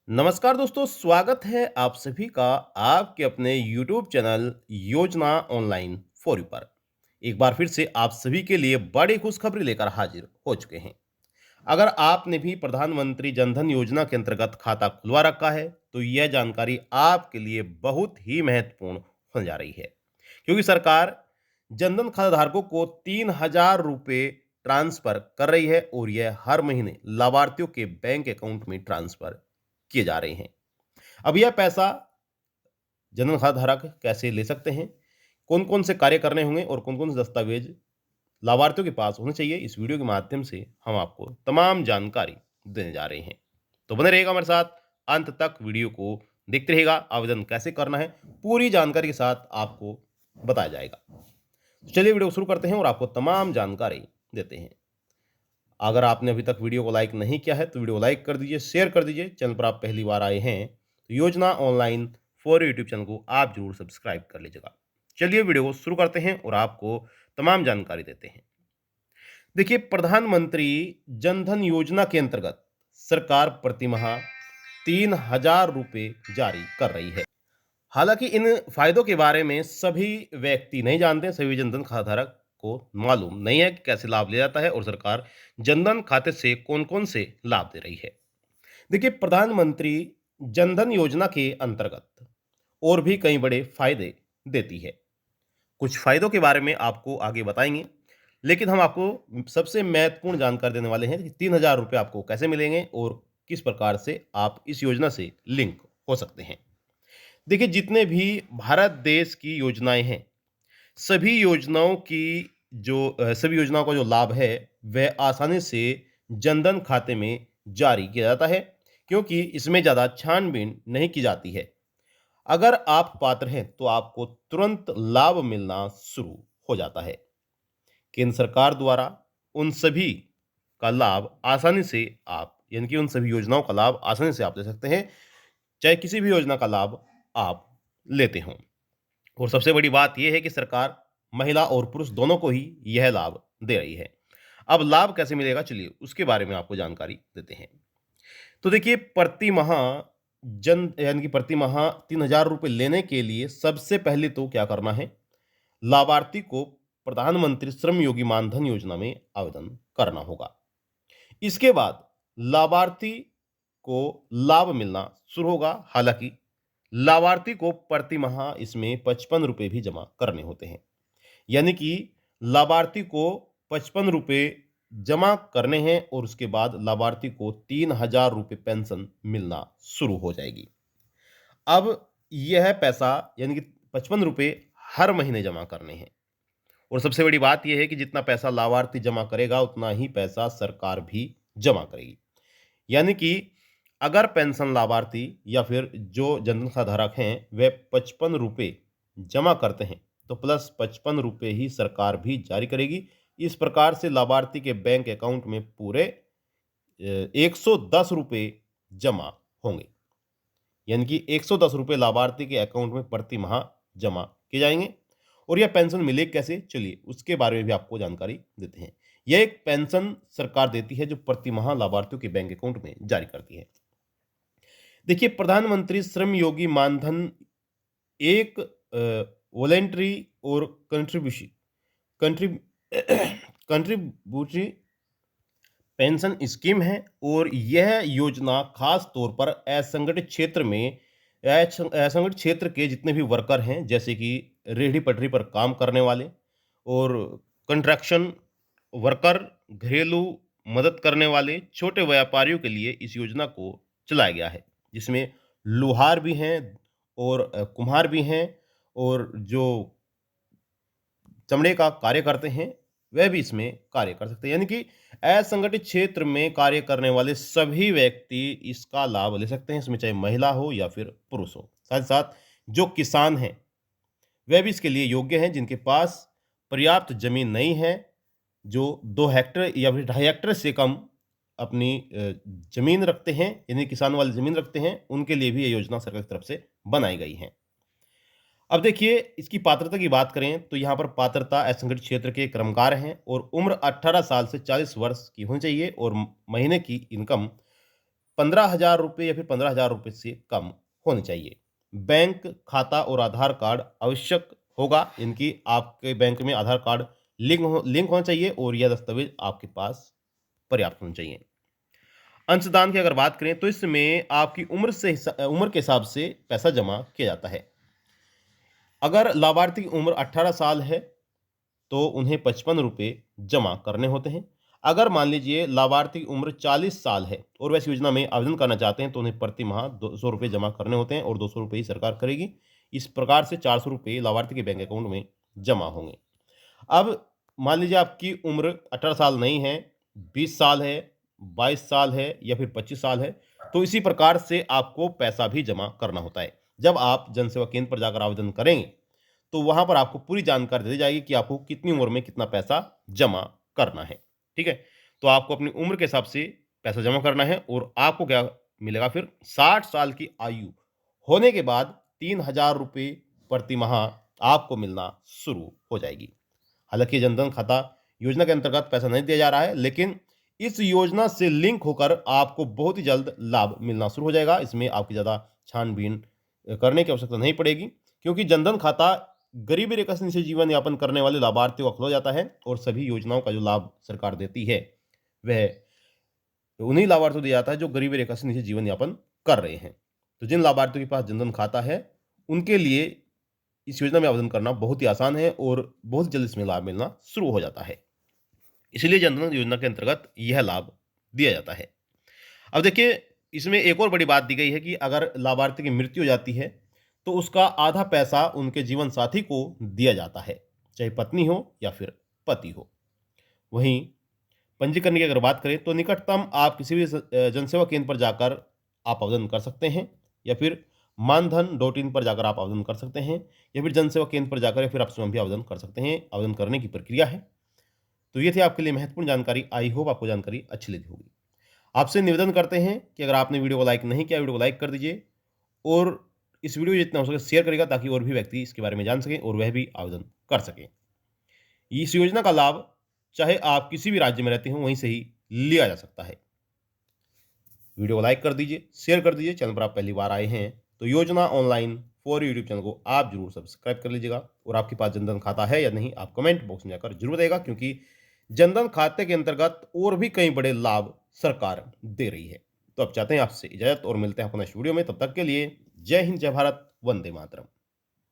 नमस्कार दोस्तों, स्वागत है आप सभी का आपके अपने YouTube चैनल योजना ऑनलाइन फॉर यू पर। एक बार फिर से आप सभी के लिए बड़ी खुशखबरी लेकर हाजिर हो चुके हैं। अगर आपने भी प्रधानमंत्री जनधन योजना के अंतर्गत खाता खुलवा रखा है, तो यह जानकारी आपके लिए बहुत ही महत्वपूर्ण होने जा रही है, क्योंकि सरकार जनधन खाता धारकों को 3,000 रुपये ट्रांसफर कर रही है और यह हर महीने लाभार्थियों के बैंक अकाउंट में ट्रांसफर किए जा रहे हैं। अब यह पैसा जनधन खाता धारक कैसे ले सकते हैं, कौन-कौन से कार्य करने होंगे और कौन-कौन से दस्तावेज लाभार्थियों के पास होने चाहिए, इस वीडियो के माध्यम से हम आपको तमाम जानकारी देने जा रहे हैं। तो बने रहिएगा हमारे साथ, अंत तक वीडियो को देखते रहिएगा। आवेदन कैसे करना है, पूरी जानकारी के साथ आपको बताया जाएगा। तो चलिए वीडियो शुरू करते हैं और आपको तमाम जानकारी देते हैं। अगर आपने अभी तक वीडियो को लाइक नहीं किया है, तो वीडियो को लाइक कर दीजिए, शेयर कर दीजिए। चैनल पर आप पहली बार आए हैं, तो योजना ऑनलाइन फॉर यूट्यूब चैनल को आप ज़रूर सब्सक्राइब कर लीजिएगा। चलिए वीडियो को शुरू करते हैं और आपको तमाम जानकारी देते हैं। देखिए, प्रधानमंत्री जनधन योजना के अंतर्गत सरकार प्रतिमाह 3,000 रुपये जारी कर रही है। हालांकि इन फायदों के बारे में सभी व्यक्ति नहीं जानते, सभी जनधन खाताधारक को मालूम नहीं है कि कैसे लाभ लिया जाता है और सरकार जनधन खाते से कौन-कौन से लाभ दे रही है। देखिए, प्रधानमंत्री जनधन योजना के अंतर्गत और भी कई बड़े फायदे देती है। कुछ फायदों के बारे में आपको आगे बताएंगे, लेकिन हम आपको सबसे महत्वपूर्ण जानकारी देने वाले हैं कि 3,000 रुपये आपको कैसे मिलेंगे और किस प्रकार से आप इस योजना से लिंक हो सकते हैं। देखिए, जितने भी भारत देश की योजनाएं हैं, सभी योजनाओं का जो लाभ है, वह आसानी से जनधन खाते में जारी किया जाता है, क्योंकि इसमें ज़्यादा छानबीन नहीं की जाती है। अगर आप पात्र हैं, तो आपको तुरंत लाभ मिलना शुरू हो जाता है। केंद्र सरकार द्वारा उन सभी का लाभ आसानी से आप यानी कि उन सभी योजनाओं का लाभ आसानी से आप ले सकते हैं, चाहे किसी भी योजना का लाभ आप लेते हों। और सबसे बड़ी बात यह है कि सरकार महिला और पुरुष दोनों को ही यह लाभ दे रही है। अब लाभ कैसे मिलेगा, चलिए उसके बारे में आपको जानकारी देते हैं। तो देखिए, प्रति माह जन यानी कि प्रति माह 3,000 रुपये लेने के लिए सबसे पहले तो क्या करना है, लाभार्थी को प्रधानमंत्री श्रम योगी मानधन योजना में आवेदन करना होगा। इसके बाद लाभार्थी को लाभ मिलना शुरू होगा। हालांकि लाभार्थी को प्रति माह इसमें 55 रुपये भी जमा करने होते हैं, यानी कि लाभार्थी को 55 रुपये जमा करने हैं और उसके बाद लाभार्थी को 3,000 रुपये पेंशन मिलना शुरू हो जाएगी। अब यह पैसा यानी कि 55 रुपये हर महीने जमा करने हैं और सबसे बड़ी बात यह है कि जितना पैसा लाभार्थी जमा करेगा, उतना ही पैसा सरकार भी जमा करेगी। यानी कि अगर पेंशन लाभार्थी या फिर जो जनधन खाताधारक हैं, वे 55 रुपये जमा करते हैं, तो प्लस 55 रुपये ही सरकार भी जारी करेगी। इस प्रकार से लाभार्थी के बैंक अकाउंट में पूरे 110 रुपये जमा होंगे, यानी कि 110 रुपये लाभार्थी के अकाउंट में प्रति माह जमा किए जाएंगे। और यह पेंशन मिले कैसे, चलिए उसके बारे में भी आपको जानकारी देते हैं। यह एक पेंशन सरकार देती है जो प्रति माह लाभार्थियों के बैंक अकाउंट में जारी करती है। देखिए, प्रधानमंत्री श्रम योगी मानधन एक वॉलेंटरी और कंट्रीब्यूटरी पेंशन स्कीम है और यह योजना खास तौर पर असंगठित क्षेत्र के जितने भी वर्कर हैं, जैसे कि रेहड़ी पटरी पर काम करने वाले और कंस्ट्रक्शन वर्कर, घरेलू मदद करने वाले छोटे व्यापारियों के लिए इस योजना को चलाया गया है, जिसमें लोहार भी हैं और कुम्हार भी हैं और जो चमड़े का कार्य करते हैं, वह भी इसमें कार्य कर सकते हैं। यानी कि असंगठित क्षेत्र में कार्य करने वाले सभी व्यक्ति इसका लाभ ले सकते हैं, इसमें चाहे महिला हो या फिर पुरुष हो। साथ ही साथ जो किसान हैं, वह भी इसके लिए योग्य हैं, जिनके पास पर्याप्त जमीन नहीं है, जो 2 हेक्टेयर या फिर 2.5 हेक्टेयर से कम अपनी जमीन रखते हैं, यानी किसान वाली जमीन रखते हैं, उनके लिए भी ये योजना सरकार की तरफ से बनाई गई है। अब देखिए, इसकी पात्रता की बात करें तो यहाँ पर पात्रता असंगठित क्षेत्र के कर्मकार हैं और उम्र 18 साल से 40 वर्ष की होनी चाहिए और महीने की इनकम ₹15,000 या फिर ₹15,000 से कम होनी चाहिए। बैंक खाता और आधार कार्ड आवश्यक होगा, इनकी आपके बैंक में आधार कार्ड लिंक होना चाहिए और यह दस्तावेज आपके पास पर्याप्त होना चाहिए। अंशदान की अगर बात करें तो इसमें आपकी उम्र के हिसाब से पैसा जमा किया जाता है। अगर लाभार्थी की उम्र 18 साल है तो उन्हें ₹55 जमा करने होते हैं। अगर मान लीजिए लाभार्थी की उम्र 40 साल है और वह इस योजना में आवेदन करना चाहते हैं तो उन्हें प्रति माह ₹200 जमा करने होते हैं और ₹200 ही सरकार करेगी। इस प्रकार से ₹400 लाभार्थी के बैंक अकाउंट में जमा होंगे। अब मान लीजिए आपकी उम्र 18 साल नहीं है, 20 साल है, 22 साल है या फिर 25 साल है, तो इसी प्रकार से आपको पैसा भी जमा करना होता है। जब आप जनसेवा केंद्र पर जाकर आवेदन करेंगे, तो वहाँ पर आपको पूरी जानकारी दे दी जाएगी कि आपको कितनी उम्र में कितना पैसा जमा करना है, ठीक है? तो आपको अपनी उम्र के हिसाब से पैसा जमा करना है और आपको क्या मिलेगा फिर 60 साल की आयु होने के बाद ₹3000 प्रति माह आपको मिलना शुरू हो जाएगी। हालाँकि जनधन खाता योजना के अंतर्गत पैसा नहीं दिया जा रहा है, लेकिन इस योजना से लिंक होकर आपको बहुत ही जल्द लाभ मिलना शुरू हो जाएगा। इसमें आपकी ज़्यादा छानबीन करने की आवश्यकता नहीं पड़ेगी, क्योंकि जनधन खाता गरीबी रेखा से नीचे जीवन यापन करने वाले लाभार्थियों को खोला जाता है और सभी योजनाओं का जो लाभ सरकार देती है, वह उन्हीं लाभार्थियों को दिया जाता है जो गरीबी रेखा से नीचे जीवन यापन कर रहे हैं। तो जिन लाभार्थियों के पास जनधन खाता है, उनके लिए इस योजना में आवेदन करना बहुत ही आसान है और बहुत जल्द इसमें लाभ मिलना शुरू हो जाता है। इसलिए जनधन योजना के अंतर्गत यह लाभ दिया जाता है। अब देखिए, इसमें एक और बड़ी बात दी गई है कि अगर लाभार्थी की मृत्यु हो जाती है, तो उसका आधा पैसा उनके जीवन साथी को दिया जाता है, चाहे पत्नी हो या फिर पति हो। वहीं पंजीकरण की अगर बात करें तो निकटतम आप किसी भी जनसेवा केंद्र पर जाकर आप आवेदन कर सकते हैं या फिर मानधन.in पर जाकर आप आवेदन कर सकते हैं या फिर जनसेवा केंद्र पर जाकर या फिर आप स्वयं भी आवेदन कर सकते हैं। आवेदन करने की प्रक्रिया है। तो ये थी आपके लिए महत्वपूर्ण जानकारी। आई होप आपको जानकारी अच्छी लगी होगी। आपसे निवेदन करते हैं कि अगर आपने वीडियो को लाइक नहीं किया, वीडियो को लाइक कर दीजिए और इस वीडियो को जितना हो सके शेयर करेगा ताकि और भी व्यक्ति इसके बारे में जान सकें और वह भी आवेदन कर सकें। इस योजना का लाभ चाहे आप किसी भी राज्य में रहते हो वहीं से ही लिया जा सकता है। वीडियो को लाइक कर दीजिए, शेयर कर दीजिए। चैनल पर आप पहली बार आए हैं तो योजना ऑनलाइन फॉर यूट्यूब चैनल को आप जरूर सब्सक्राइब कर लीजिएगा और आपके पास जनधन खाता है या नहीं आप कमेंट बॉक्स में जाकर जरूर देगा, क्योंकि जनधन खाते के अंतर्गत और भी कई बड़े लाभ सरकार दे रही है। तो अब चाहते हैं आपसे इजाजत और मिलते हैं अपने नेक्स्ट वीडियो में। तब तक के लिए जय हिंद, जय भारत, वंदे मातरम।